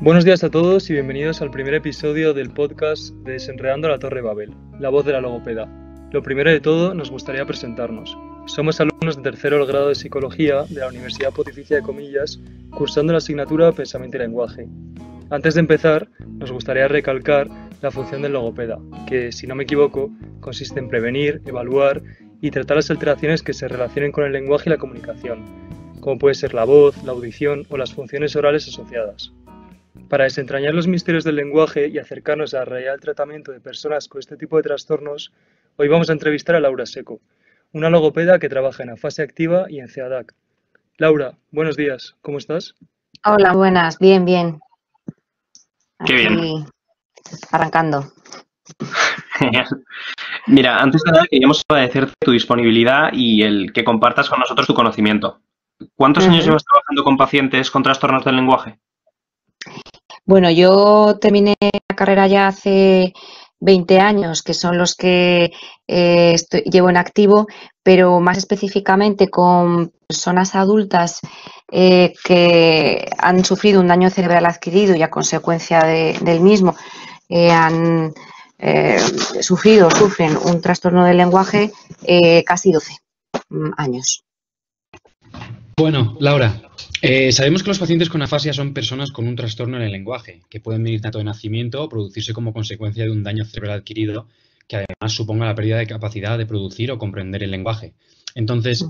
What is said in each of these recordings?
Buenos días a todos y bienvenidos al primer episodio del podcast de Desenredando la Torre Babel, la voz de la logopeda. Lo primero de todo, nos gustaría presentarnos. Somos alumnos de tercero grado de Psicología de la Universidad Pontificia de Comillas, cursando la asignatura Pensamiento y Lenguaje. Antes de empezar, nos gustaría recalcar la función del logopeda, que, si no me equivoco, consiste en prevenir, evaluar y tratar las alteraciones que se relacionen con el lenguaje y la comunicación, como puede ser la voz, la audición o las funciones orales asociadas. Para desentrañar los misterios del lenguaje y acercarnos al real tratamiento de personas con este tipo de trastornos, hoy vamos a entrevistar a Laura Seco, una logopeda que trabaja en afasia activa y en CEADAC. Laura, buenos días, ¿cómo estás? Hola, buenas, bien. Qué Aquí bien. arrancando. Genial. Mira, antes de nada queríamos agradecerte tu disponibilidad y el que compartas con nosotros tu conocimiento. ¿Cuántos años llevas trabajando con pacientes con trastornos del lenguaje? Bueno, yo terminé la carrera ya hace 20 años, que son los que llevo en activo, pero más específicamente con personas adultas que han sufrido un daño cerebral adquirido y a consecuencia del mismo han sufren un trastorno del lenguaje, casi 12 años. Bueno, Laura, sabemos que los pacientes con afasia son personas con un trastorno en el lenguaje, que pueden venir tanto de nacimiento o producirse como consecuencia de un daño cerebral adquirido, que además suponga la pérdida de capacidad de producir o comprender el lenguaje. Entonces,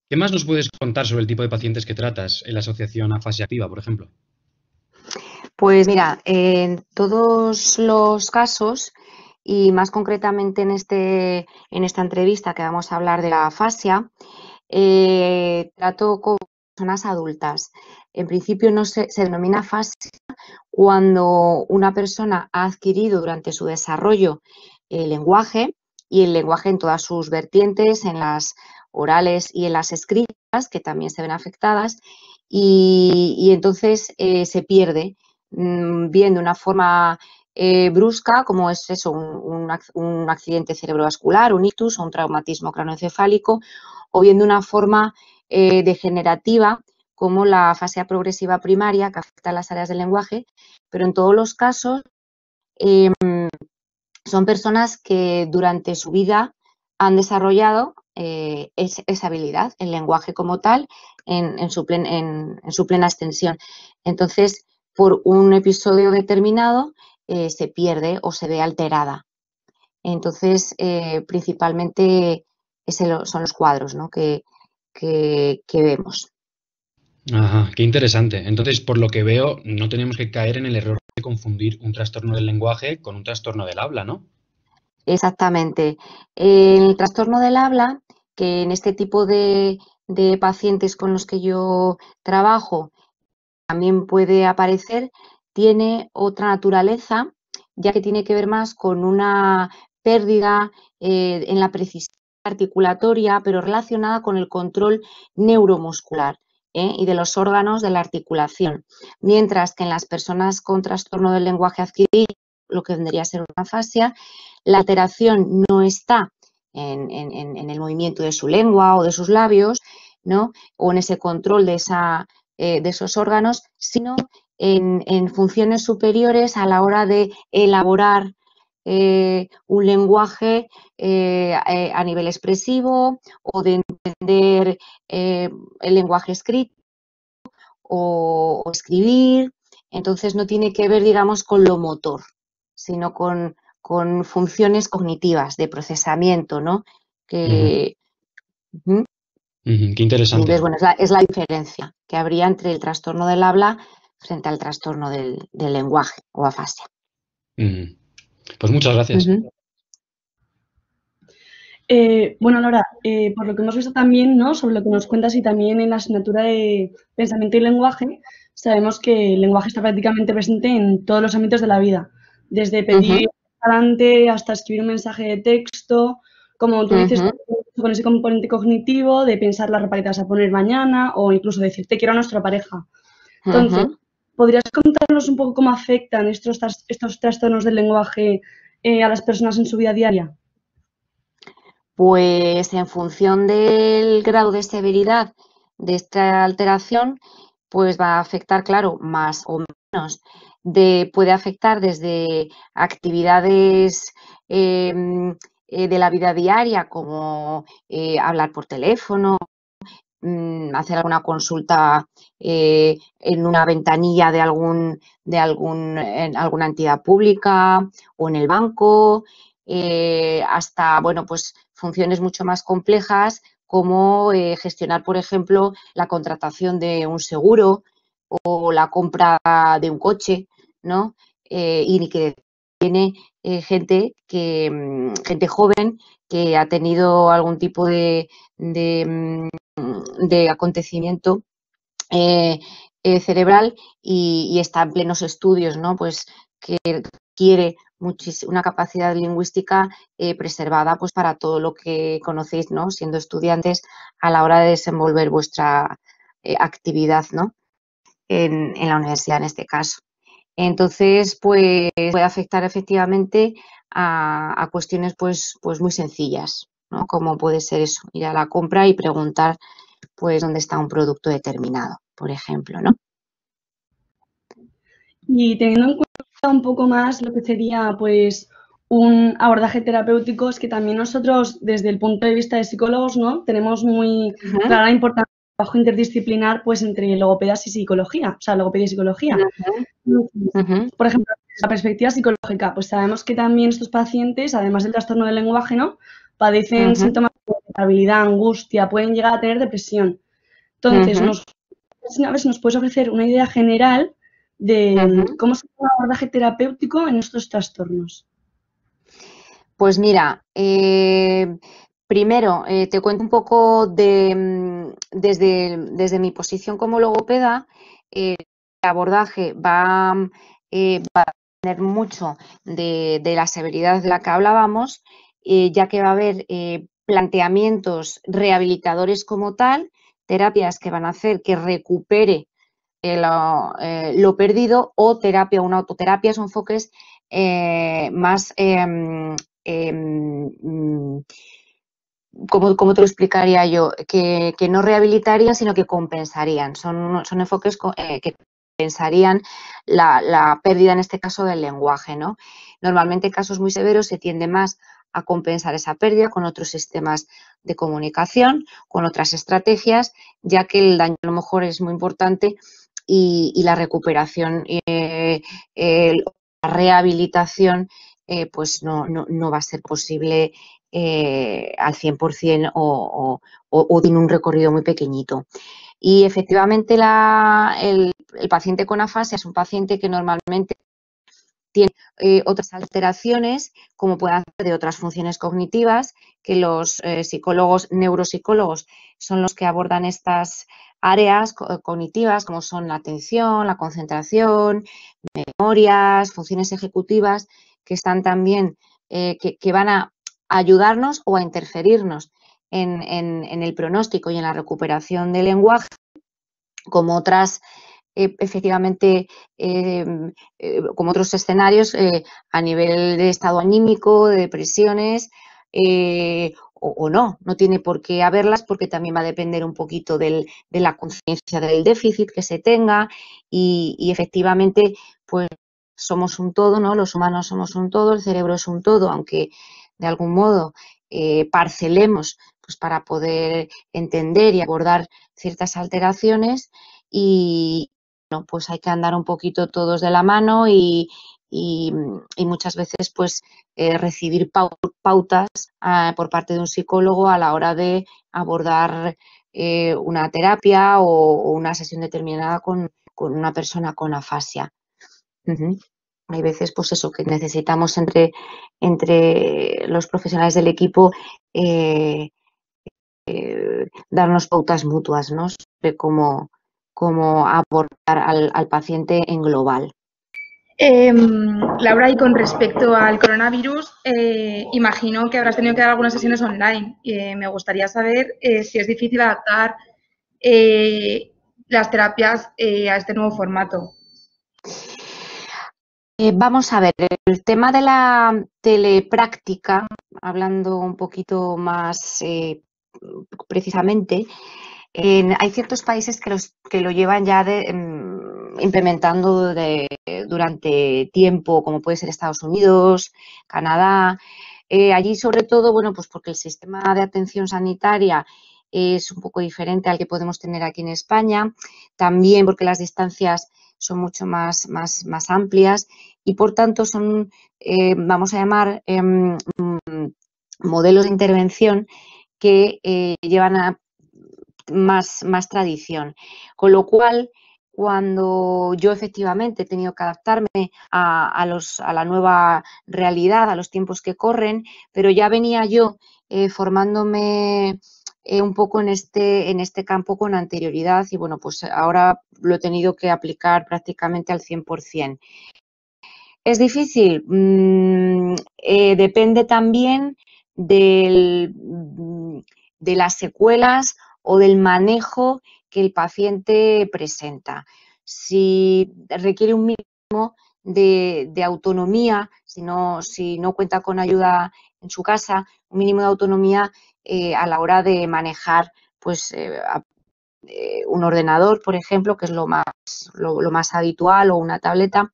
¿qué más nos puedes contar sobre el tipo de pacientes que tratas en la asociación Afasia Activa, por ejemplo? Pues mira, en todos los casos, y más concretamente en esta entrevista que vamos a hablar de la afasia, trato con personas adultas. En principio no se denomina afasia cuando una persona ha adquirido durante su desarrollo el lenguaje, y el lenguaje en todas sus vertientes, en las orales y en las escritas, que también se ven afectadas, y entonces se pierde, bien de una forma brusca, como es eso, un accidente cerebrovascular, un ictus o un traumatismo craneoencefálico, o bien de una forma degenerativa, como la afasia progresiva primaria, que afecta a las áreas del lenguaje, pero en todos los casos son personas que durante su vida han desarrollado esa habilidad, el lenguaje como tal, en su plena extensión. Entonces, por un episodio determinado, se pierde o se ve alterada. Entonces, principalmente son los cuadros, ¿no?, que vemos. Ajá, qué interesante. Entonces, por lo que veo, no tenemos que caer en el error de confundir un trastorno del lenguaje con un trastorno del habla, ¿no? Exactamente. El trastorno del habla, que en este tipo de pacientes con los que yo trabajo también puede aparecer, tiene otra naturaleza, ya que tiene que ver más con una pérdida en la precisión articulatoria, pero relacionada con el control neuromuscular y de los órganos de la articulación. Mientras que en las personas con trastorno del lenguaje adquirido, lo que vendría a ser una afasia, la alteración no está en el movimiento de su lengua o de sus labios, ¿no?, o en ese control de esos órganos, sino en funciones superiores a la hora de elaborar un lenguaje a nivel expresivo, o de entender el lenguaje escrito o escribir. Entonces no tiene que ver, digamos, con lo motor, sino con funciones cognitivas de procesamiento, ¿no? Qué interesante. Entonces, bueno, es la diferencia que habría entre el trastorno del habla frente al trastorno del lenguaje o afasia. Pues muchas gracias. Bueno, Laura, por lo que hemos visto también, ¿no?, sobre lo que nos cuentas, y también en la asignatura de Pensamiento y Lenguaje, sabemos que el lenguaje está prácticamente presente en todos los ámbitos de la vida, desde pedir adelante hasta escribir un mensaje de texto, como tú dices, con ese componente cognitivo de pensar la ropa que te vas a poner mañana, o incluso decir te quiero a nuestra pareja. Entonces, ¿podrías contarnos un poco cómo afectan estos trastornos del lenguaje a las personas en su vida diaria? Pues en función del grado de severidad de esta alteración, pues va a afectar, claro, más o menos. puede afectar desde actividades de la vida diaria, como hablar por teléfono, hacer alguna consulta en una ventanilla de en alguna entidad pública o en el banco, hasta, bueno, pues funciones mucho más complejas como gestionar, por ejemplo, la contratación de un seguro o la compra de un coche, ¿no? Y que tiene gente joven que ha tenido algún tipo de acontecimiento cerebral y está en plenos estudios, ¿no? Pues que quiere una capacidad lingüística preservada, pues para todo lo que conocéis, ¿no? Siendo estudiantes a la hora de desenvolver vuestra actividad, ¿no? En la universidad en este caso. Entonces, pues puede afectar efectivamente a cuestiones pues muy sencillas, ¿no? Como puede ser eso, ir a la compra y preguntar pues dónde está un producto determinado, por ejemplo, ¿no? Y teniendo en cuenta un poco más lo que sería pues un abordaje terapéutico, es que también nosotros desde el punto de vista de psicólogos, ¿no? Tenemos muy clara la importancia del trabajo interdisciplinar pues entre logopedas y psicología, o sea, logopedia y psicología. Por ejemplo, desde la perspectiva psicológica, pues sabemos que también estos pacientes, además del trastorno del lenguaje, ¿no? Padecen síntomas de irritabilidad, angustia, pueden llegar a tener depresión. Entonces, a ver si nos puedes ofrecer una idea general de cómo se hace un abordaje terapéutico en estos trastornos. Pues mira, primero te cuento un poco desde mi posición como logopeda. El abordaje va a depender mucho de la severidad de la que hablábamos, ya que va a haber planteamientos rehabilitadores como tal, terapias que van a hacer que recupere lo perdido, o terapia, una autoterapia, son enfoques más, ¿cómo te lo explicaría yo? Que no rehabilitarían, sino que compensarían. Son enfoques que compensarían la pérdida, en este caso, del lenguaje, ¿no? Normalmente en casos muy severos se tiende más a compensar esa pérdida con otros sistemas de comunicación, con otras estrategias, ya que el daño a lo mejor es muy importante y la recuperación, la rehabilitación, pues no va a ser posible al 100% o tiene un recorrido muy pequeñito. Y efectivamente el paciente con afasia es un paciente que normalmente tiene otras alteraciones, como pueden ser de otras funciones cognitivas, que los neuropsicólogos son los que abordan estas áreas cognitivas, como son la atención, la concentración, memorias, funciones ejecutivas, que están también, que van a ayudarnos o a interferirnos en el pronóstico y en la recuperación del lenguaje, como otras efectivamente, como otros escenarios a nivel de estado anímico, de depresiones, o no tiene por qué haberlas, porque también va a depender un poquito de la conciencia del déficit que se tenga y efectivamente, pues somos un todo, ¿no? Los humanos somos un todo, el cerebro es un todo, aunque de algún modo parcelemos pues para poder entender y abordar ciertas alteraciones y pues hay que andar un poquito todos de la mano y muchas veces pues recibir pautas por parte de un psicólogo a la hora de abordar una terapia o una sesión determinada con una persona con afasia. Hay veces pues eso, que necesitamos entre los profesionales del equipo darnos pautas mutuas, ¿no? Sobre cómo abordar al paciente en global. Laura, y con respecto al coronavirus, imagino que habrás tenido que dar algunas sesiones online. Me gustaría saber si es difícil adaptar las terapias a este nuevo formato. Vamos a ver, el tema de la telepráctica, hablando un poquito más precisamente, hay ciertos países que lo llevan ya implementando durante tiempo, como puede ser Estados Unidos, Canadá. Allí, sobre todo, bueno, pues porque el sistema de atención sanitaria es un poco diferente al que podemos tener aquí en España, también porque las distancias son mucho más amplias y, por tanto, son, vamos a llamar, modelos de intervención que llevan a más tradición. Con lo cual, cuando yo efectivamente he tenido que adaptarme a la nueva realidad, a los tiempos que corren, pero ya venía yo formándome un poco en este campo con anterioridad y, bueno, pues ahora lo he tenido que aplicar prácticamente al 100%. ¿Es difícil? Depende también de las secuelas o del manejo que el paciente presenta. Si requiere un mínimo de autonomía, si no cuenta con ayuda en su casa, un mínimo de autonomía a la hora de manejar pues, un ordenador, por ejemplo, que es lo más habitual, o una tableta.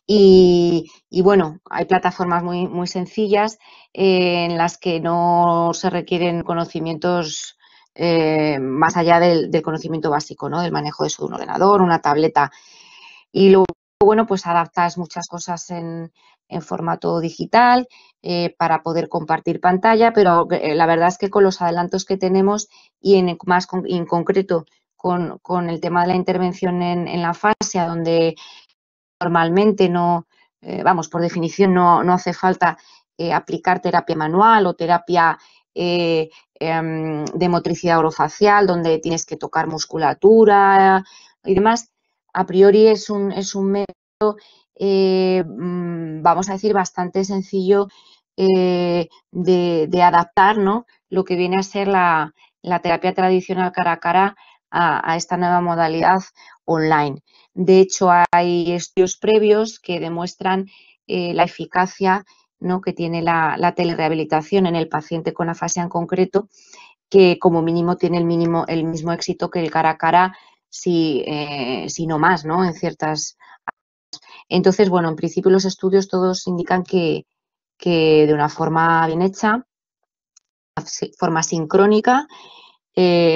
Y bueno, hay plataformas muy sencillas en las que no se requieren conocimientos más allá del conocimiento básico, ¿no? Del manejo de un ordenador, una tableta. Y luego, bueno, pues adaptas muchas cosas en formato digital para poder compartir pantalla, pero la verdad es que con los adelantos que tenemos y en concreto con el tema de la intervención en la fascia, donde normalmente por definición no hace falta aplicar terapia manual o terapia de motricidad orofacial, donde tienes que tocar musculatura y demás. A priori es un método, vamos a decir, bastante sencillo de adaptar, ¿no? Lo que viene a ser la terapia tradicional cara a cara a esta nueva modalidad online. De hecho, hay estudios previos que demuestran la eficacia, ¿no? Que tiene la telerehabilitación en el paciente con afasia en concreto, que como mínimo tiene el mismo éxito que el cara a cara, si no más, ¿no? En ciertas. Entonces, bueno, en principio los estudios todos indican que de una forma bien hecha, forma sincrónica,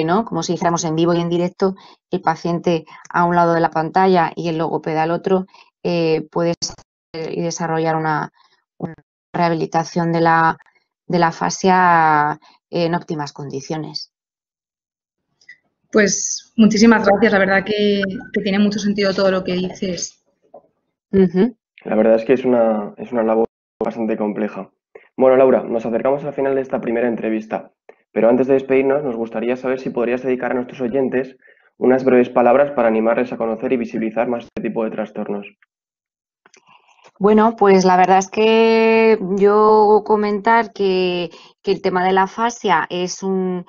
¿no? Como si dijéramos en vivo y en directo, el paciente a un lado de la pantalla y el logopeda al otro, puede hacer y desarrollar una rehabilitación de la fascia en óptimas condiciones. Pues muchísimas gracias, la verdad que tiene mucho sentido todo lo que dices. La verdad es que es una labor bastante compleja. Bueno, Laura, nos acercamos al final de esta primera entrevista. Pero antes de despedirnos, nos gustaría saber si podrías dedicar a nuestros oyentes unas breves palabras para animarles a conocer y visibilizar más este tipo de trastornos. Bueno, pues la verdad es que yo comentar que el tema de la afasia es una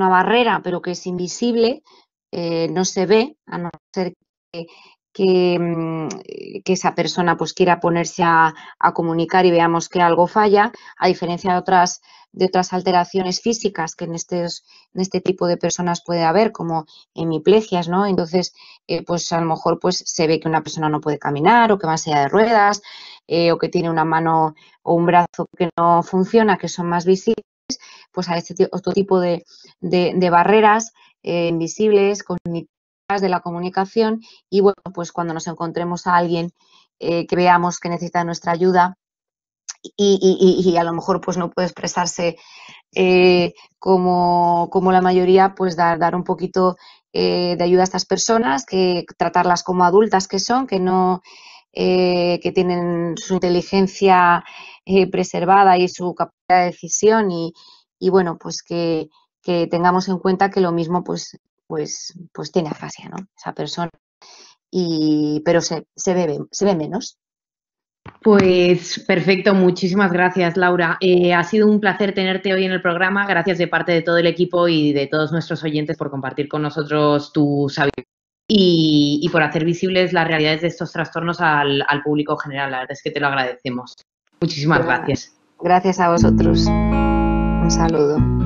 barrera, pero que es invisible, no se ve, a no ser que esa persona pues quiera ponerse a comunicar y veamos que algo falla, a diferencia de otras alteraciones físicas que en este tipo de personas puede haber, como hemiplegias, ¿no? Entonces, pues a lo mejor pues se ve que una persona no puede caminar o que va en silla de ruedas o que tiene una mano o un brazo que no funciona, que son más visibles, pues a otro tipo de barreras invisibles, cognitivas, de la comunicación. Y bueno, pues cuando nos encontremos a alguien que veamos que necesita nuestra ayuda y a lo mejor pues no puede expresarse como la mayoría, pues dar un poquito de ayuda a estas personas, que tratarlas como adultas que son, que tienen su inteligencia preservada y su capacidad de decisión y bueno, pues que tengamos en cuenta que lo mismo pues tiene afasia, ¿no? Esa persona, pero se ve menos. Pues perfecto, muchísimas gracias, Laura. Ha sido un placer tenerte hoy en el programa. Gracias de parte de todo el equipo y de todos nuestros oyentes por compartir con nosotros tu sabiduría y por hacer visibles las realidades de estos trastornos al público general. La verdad es que te lo agradecemos. Muchísimas gracias. Gracias a vosotros. Un saludo.